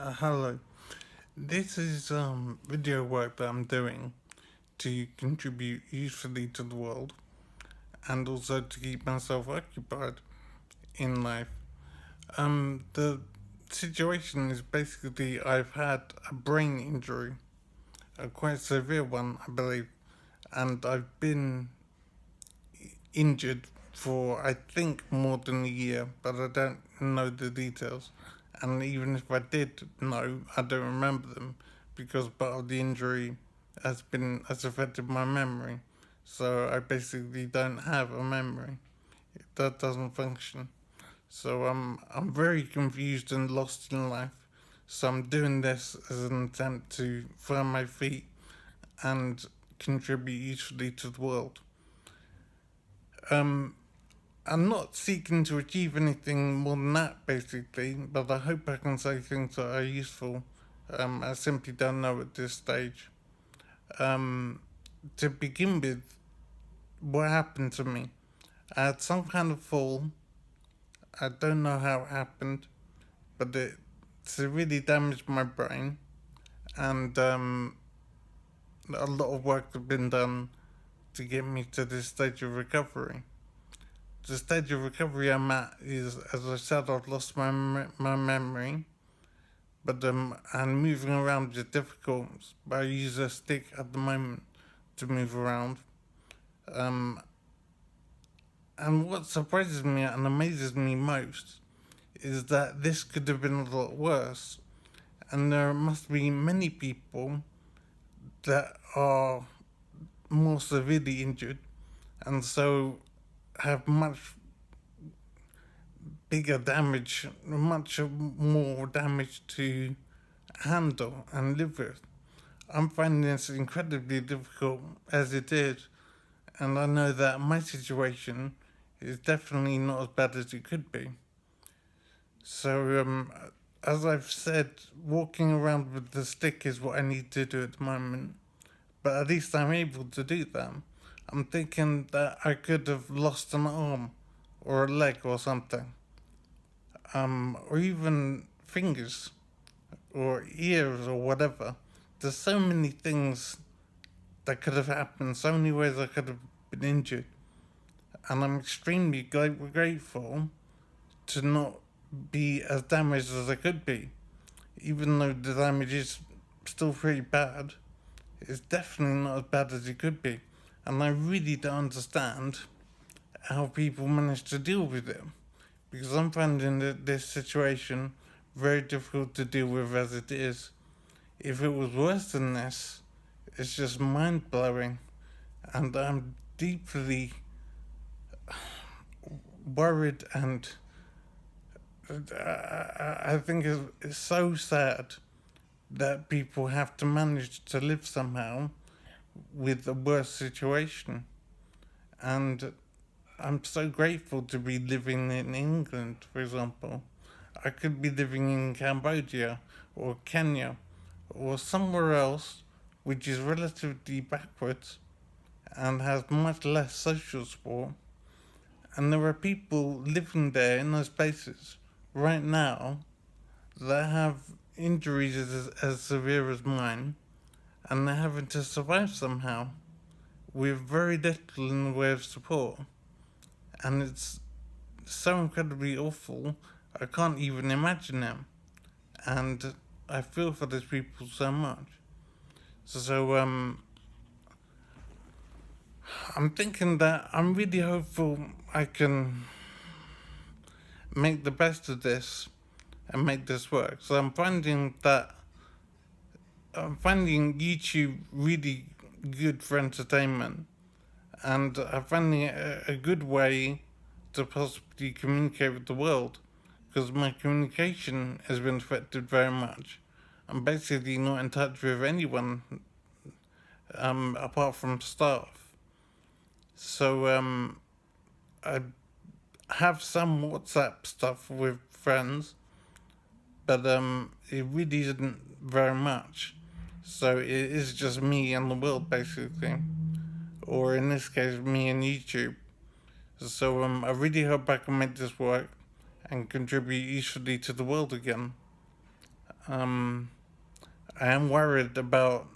Hello. This is video work that I'm doing to contribute usefully to the world and also to keep myself occupied in life. The situation is basically I've had a brain injury, a quite severe one, I believe, and I've been injured for I think more than a year, but I don't know the details. And even if I did know, I don't remember them because part of the injury has affected my memory. So I basically don't have a memory. That doesn't function. So I'm very confused and lost in life. So I'm doing this as an attempt to find my feet and contribute usefully to the world. Um, I'm not seeking to achieve anything more than that, basically, but I hope I can say things that are useful. I simply don't know at this stage. Um, to begin with, what happened to me? I had some kind of fall. I don't know how it happened, but it severely damaged my brain, and a lot of work has been done to get me to this stage of recovery. The stage of recovery I'm at is, as I said, I've lost my memory, but and moving around is difficult. But I use a stick at the moment to move around. Um, and what surprises me and amazes me most is that this could have been a lot worse, and there must be many people that are more severely injured, and so have much bigger damage, much more damage to handle and live with. I'm finding this incredibly difficult as it is, and I know that my situation is definitely not as bad as it could be. So, as I've said, walking around with the stick is what I need to do at the moment, but at least I'm able to do that. I'm thinking that I could have lost an arm or a leg or something, or even fingers or ears or whatever. There's so many things that could have happened, so many ways I could have been injured, and I'm extremely grateful to not be as damaged as I could be, even though the damage is still pretty bad. It's definitely not as bad as it could be, and I really don't understand how people manage to deal with it because I'm finding this situation very difficult to deal with as it is. If it was worse than this, it's just mind blowing, and I'm deeply worried, and I think it's so sad that people have to manage to live somehow with a worse situation. And I'm so grateful to be living in England, for example. I could be living in Cambodia or Kenya or somewhere else which is relatively backwards and has much less social support. And there are people living there in those places right now that have injuries as severe as mine, and they're having to survive somehow with very little in the way of support. And it's so incredibly awful, I can't even imagine it. And I feel for those people so much. So, I'm thinking that I'm really hopeful I can make the best of this and make this work. So I'm finding YouTube really good for entertainment, and I'm finding it a good way to possibly communicate with the world because my communication has been affected very much. I'm basically not in touch with anyone apart from staff. So I have some WhatsApp stuff with friends, but it really isn't very much. So it is just me and the world basically, or in this case, me and YouTube. So I really hope I can make this work and contribute usefully to the world again. Um, I am worried about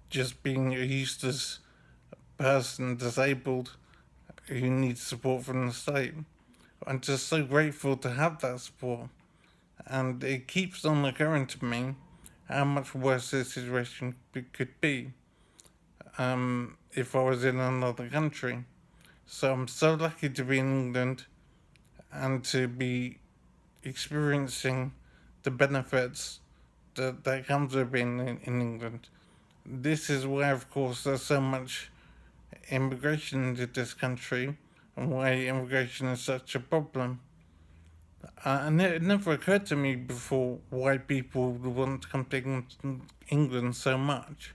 just being a useless person, disabled, who needs support from the state. I'm just so grateful to have that support, and it keeps on occurring to me how much worse this situation could be if I was in another country. So I'm so lucky to be in England and to be experiencing the benefits that comes with being in England. This is why, of course, there's so much immigration into this country and why immigration is such a problem. And it never occurred to me before why people want to come to England so much.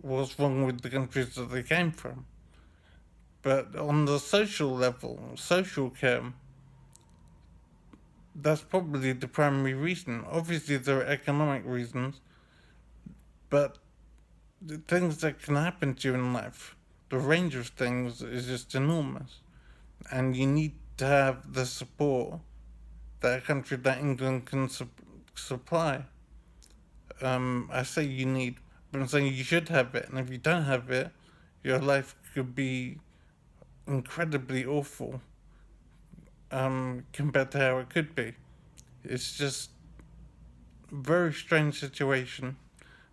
What's wrong with the countries that they came from? But on the social level, social care, that's probably the primary reason. Obviously, there are economic reasons, but the things that can happen to you in life, the range of things is just enormous. And you need to have the support that a country like England can supply. I say you need, but I'm saying you should have it. And if you don't have it, your life could be incredibly awful compared to how it could be. It's just a very strange situation,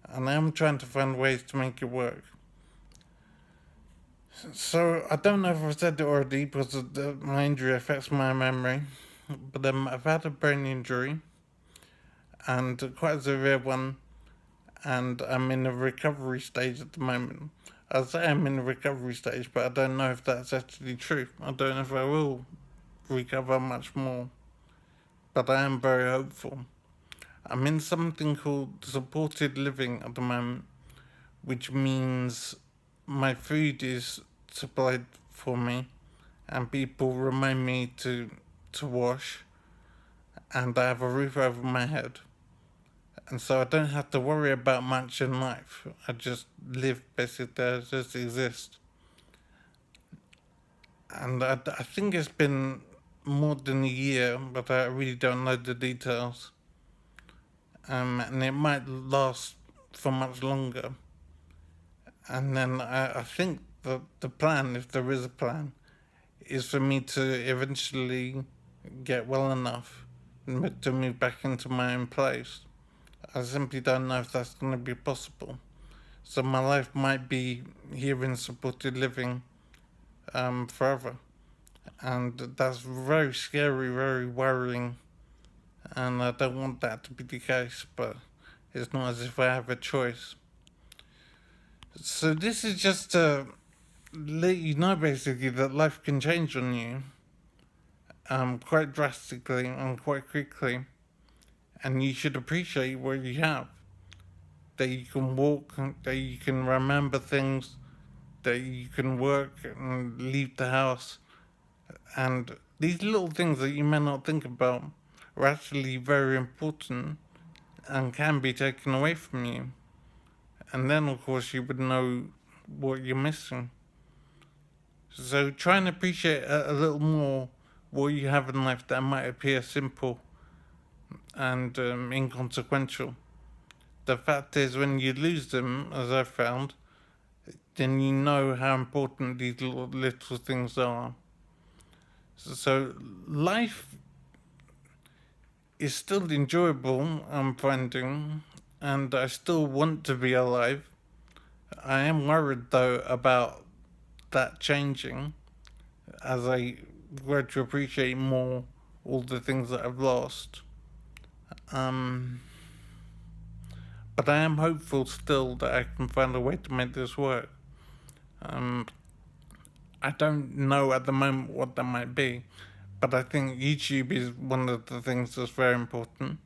and I'm trying to find ways to make it work. So I don't know if I've said it already because my injury affects my memory, but I've had a brain injury, and quite a severe one, and I'm in a recovery stage at the moment. I say I'm in a recovery stage, but I don't know if that's actually true. I don't know if I will recover much more, but I am very hopeful. I'm in something called supported living at the moment, which means my food is supplied for me, and people remind me to wash, and I have a roof over my head. And so I don't have to worry about much in life. I just live basically, I just exist. And I think it's been more than a year, but I really don't know the details. And it might last for much longer. And then I think that the plan, if there is a plan, is for me to eventually get well enough to move back into my own place. I simply don't know if that's going to be possible. So my life might be here in supported living forever. And that's very scary, very worrying. And I don't want that to be the case, but it's not as if I have a choice. So this is just to let you know basically that life can change on you quite drastically and quite quickly. And you should appreciate what you have. That you can walk, that you can remember things, that you can work and leave the house. And these little things that you may not think about are actually very important and can be taken away from you. And then, of course, you would know what you're missing. So try and appreciate a little more what you have in life that might appear simple and inconsequential. The fact is, when you lose them, as I've found, then you know how important these little things are. So life is still enjoyable, I'm finding, and I still want to be alive. I am worried, though, about that changing as I grow to appreciate more all the things that I've lost. But I am hopeful still that I can find a way to make this work. I don't know at the moment what that might be, but I think YouTube is one of the things that's very important.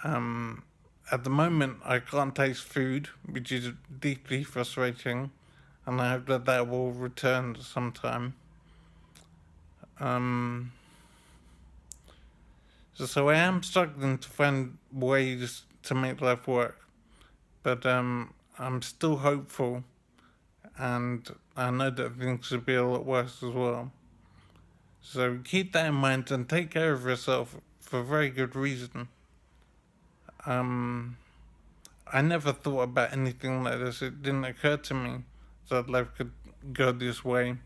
At the moment, I can't taste food, which is deeply frustrating, and I hope that that will return sometime. So I am struggling to find ways to make life work, but I'm still hopeful, and I know that things could be a lot worse as well. So keep that in mind and take care of yourself for very good reason. I never thought about anything like this. It didn't occur to me that life could go this way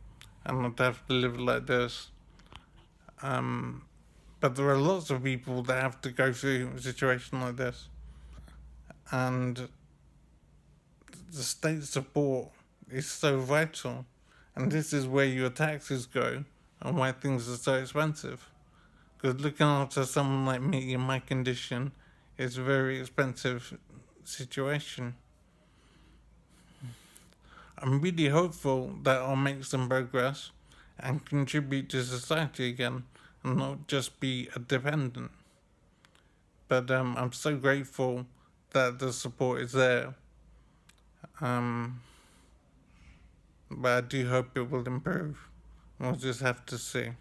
and I'd have to live like this. But there are lots of people that have to go through a situation like this. And the state support is so vital. And this is where your taxes go and why things are so expensive. Because looking after someone like me in my condition is a very expensive situation. I'm really hopeful that I'll make some progress and contribute to society again and not just be a dependent. But I'm so grateful that the support is there. But I do hope it will improve. We'll just have to see.